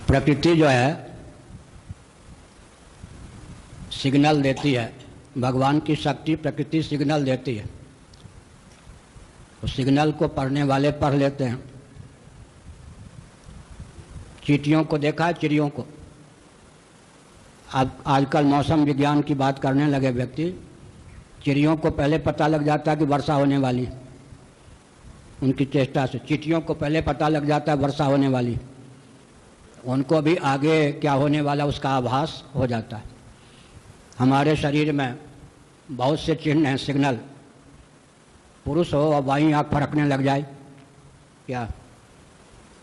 प्रकृति जो है सिग्नल देती है, भगवान की शक्ति प्रकृति सिग्नल देती है। तो सिग्नल को पढ़ने वाले पढ़ लेते हैं। चींटियों को देखा है, चिड़ियों को। अब आजकल मौसम विज्ञान की बात करने लगे व्यक्ति। चिड़ियों को पहले पता लग जाता है कि वर्षा होने वाली है, उनकी चेष्टा से। चींटियों को पहले पता लग जाता है वर्षा होने वाली, उनको भी आगे क्या होने वाला उसका आभास हो जाता है। हमारे शरीर में बहुत से चिन्ह हैं, सिग्नल। पुरुष हो और बाईं आँख फड़कने लग जाए, क्या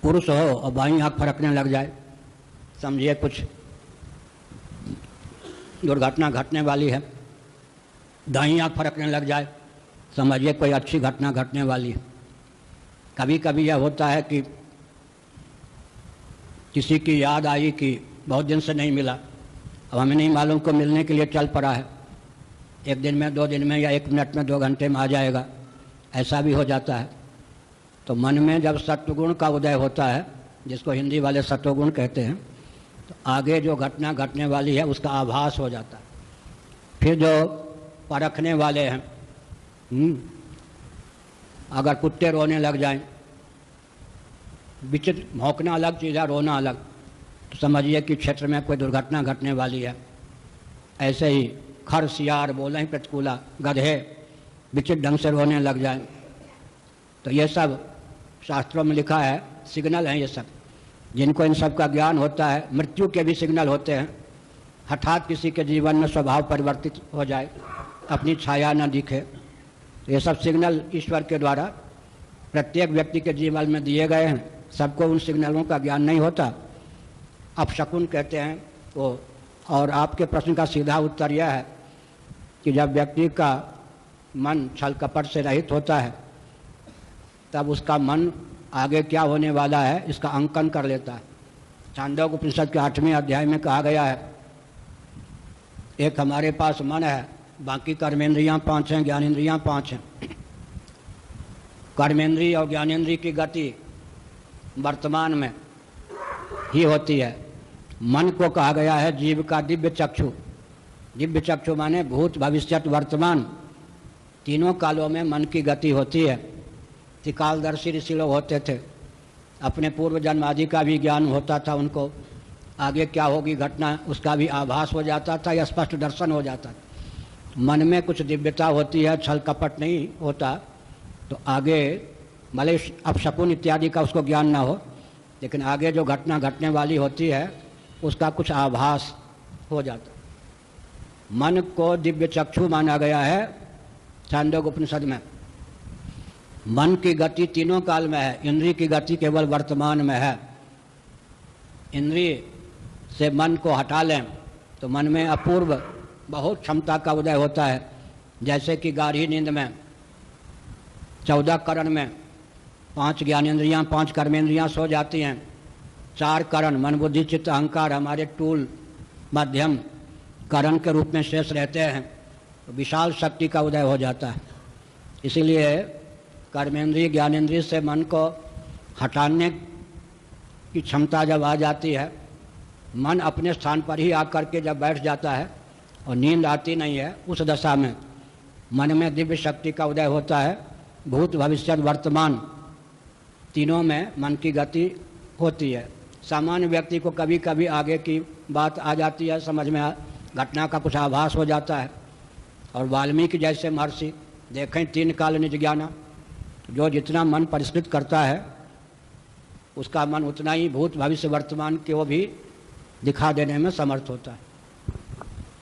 पुरुष हो और बाईं आँख फड़कने लग जाए, समझिए कुछ दुर्घटना घटने वाली है। दाईं आँख फड़कने लग जाए, समझिए कोई अच्छी घटना घटने वाली है। कभी कभी यह होता है कि किसी की याद आई कि बहुत दिन से नहीं मिला, अब हमें नहीं मालूम को मिलने के लिए चल पड़ा है, एक दिन में, 2 दिन में, या 1 मिनट में, 2 घंटे में आ जाएगा, ऐसा भी हो जाता है। तो मन में जब सत्वगुण का उदय होता है, जिसको हिंदी वाले सत्वगुण कहते हैं, तो आगे जो घटना घटने वाली है उसका आभास हो जाता है। फिर जो परखने वाले हैं, अगर कुत्ते रोने लग जाएं, विचित्र, भौंकना अलग चीज़ है, रोना अलग, तो समझिए कि क्षेत्र में कोई दुर्घटना घटने वाली है। ऐसे ही खर सियार बोले ही प्रतिकूला, गधे विचित्र ढंग से रोने लग जाए, तो ये सब शास्त्रों में लिखा है, सिग्नल हैं ये सब। जिनको इन सब का ज्ञान होता है, मृत्यु के भी सिग्नल होते हैं। हठात किसी के जीवन में स्वभाव परिवर्तित हो जाए, अपनी छाया न दिखे, तो ये सब सिग्नल ईश्वर के द्वारा प्रत्येक व्यक्ति के जीवन में दिए गए हैं। सबको उन सिग्नलों का ज्ञान नहीं होता, अपशकुन कहते हैं वो। और आपके प्रश्न का सीधा उत्तर यह है कि जब व्यक्ति का मन छल कपट से रहित होता है, तब उसका मन आगे क्या होने वाला है इसका अंकन कर लेता है। छांदोग्य उपनिषद के 8वें अध्याय में कहा गया है, एक हमारे पास मन है, बाकी कर्मेंद्रियां 5 हैं, ज्ञानेंद्रियां 5 हैं। कर्मेंद्रिय और ज्ञानेंद्रिय की गति वर्तमान में ही होती है। मन को कहा गया है जीव का दिव्य चक्षु। दिव्य चक्षु माने भूत, भविष्यत, वर्तमान, तीनों कालों में मन की गति होती है। त्रिकालदर्शी ऋषि लोग होते थे, अपने पूर्व जन्म आदि का भी ज्ञान होता था उनको, आगे क्या होगी घटना उसका भी आभास हो जाता था या स्पष्ट दर्शन हो जाता था। मन में कुछ दिव्यता होती है, छल कपट नहीं होता, तो आगे भले अपशकुन इत्यादि का उसको ज्ञान ना हो, लेकिन आगे जो घटना घटने वाली होती है उसका कुछ आभास हो जाता। मन को दिव्य चक्षु माना गया है छांदोग्य उपनिषद में। मन की गति तीनों काल में है, इंद्रिय की गति केवल वर्तमान में है। इंद्रिय से मन को हटा लें तो मन में अपूर्व बहुत क्षमता का उदय होता है। जैसे कि गाढ़ी नींद में 14 करण में 5 ज्ञानेंद्रियां, 5 कर्मेंद्रियां सो जाती हैं। 4 करण मन बुद्धि चित्त अहंकार हमारे टूल मध्यम करण के रूप में शेष रहते हैं, तो विशाल शक्ति का उदय हो जाता है। इसीलिए कर्मेंद्रिय ज्ञानेंद्रिय से मन को हटाने की क्षमता जब आ जाती है, मन अपने स्थान पर ही आकर के जब बैठ जाता है और नींद आती नहीं है, उस दशा में मन में दिव्य शक्ति का उदय होता है। भूत, भविष्य, वर्तमान तीनों में मन की गति होती है। सामान्य व्यक्ति को कभी कभी आगे की बात आ जाती है, समझ में घटना का कुछ आभास हो जाता है। और वाल्मीकि जैसे महर्षि देखें 3 काल निज ज्ञाना, जो जितना मन परिष्कृत करता है उसका मन उतना ही भूत, भविष्य, वर्तमान को भी दिखा देने में समर्थ होता है।